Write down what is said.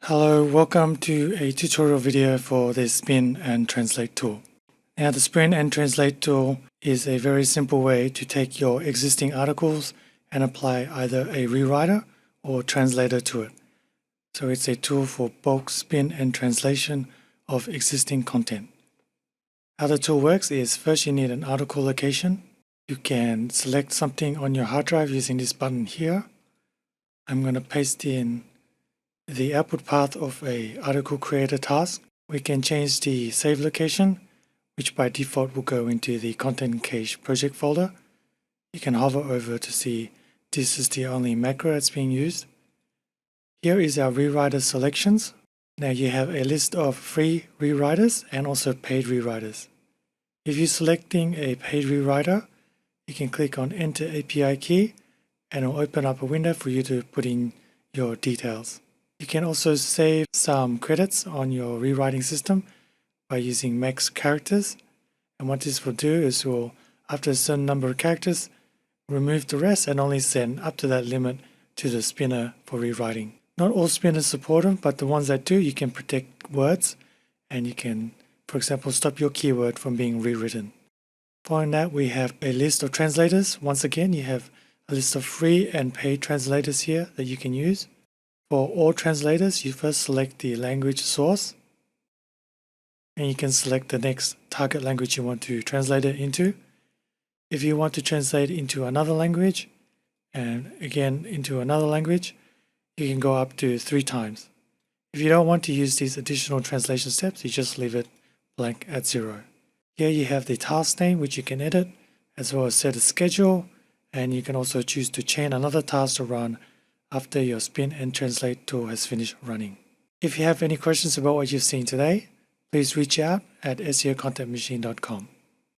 Hello, welcome to a tutorial video for the Spin and Translate tool. Now the Spin and Translate tool is a very simple way to take your existing articles and apply either a rewriter or translator to it. So it's a tool for bulk spin and translation of existing content. How the tool works is first you need an article location. You can select something on your hard drive using this button here. I'm going to paste in the output path of a article creator task. We can change the save location, which by default will go into the content cache project folder. You can hover over to see this is the only macro that's being used. Here is our rewriter selections. Now you have a list of free rewriters and also paid rewriters. If you're selecting a paid rewriter, you can click on Enter API key and it will open up a window for you to put in your details. You can also save some credits on your rewriting system by using max characters. And what this will do is will, after a certain number of characters, remove the rest and only send up to that limit to the spinner for rewriting. Not all spinners support them, but the ones that do, you can protect words and you can, for example, stop your keyword from being rewritten. Following that, we have a list of translators. Once again, you have a list of free and paid translators here that you can use. For all translators, you first select the language source and you can select the next target language you want to translate it into. If you want to translate into another language and again into another language, you can go up to 3 times. If you don't want to use these additional translation steps, you just leave it blank at 0. Here you have the task name which you can edit, as well as set a schedule, and you can also choose to chain another task to run after your Spin and Translate tool has finished running. If you have any questions about what you've seen today, please reach out at seocontentmachine.com.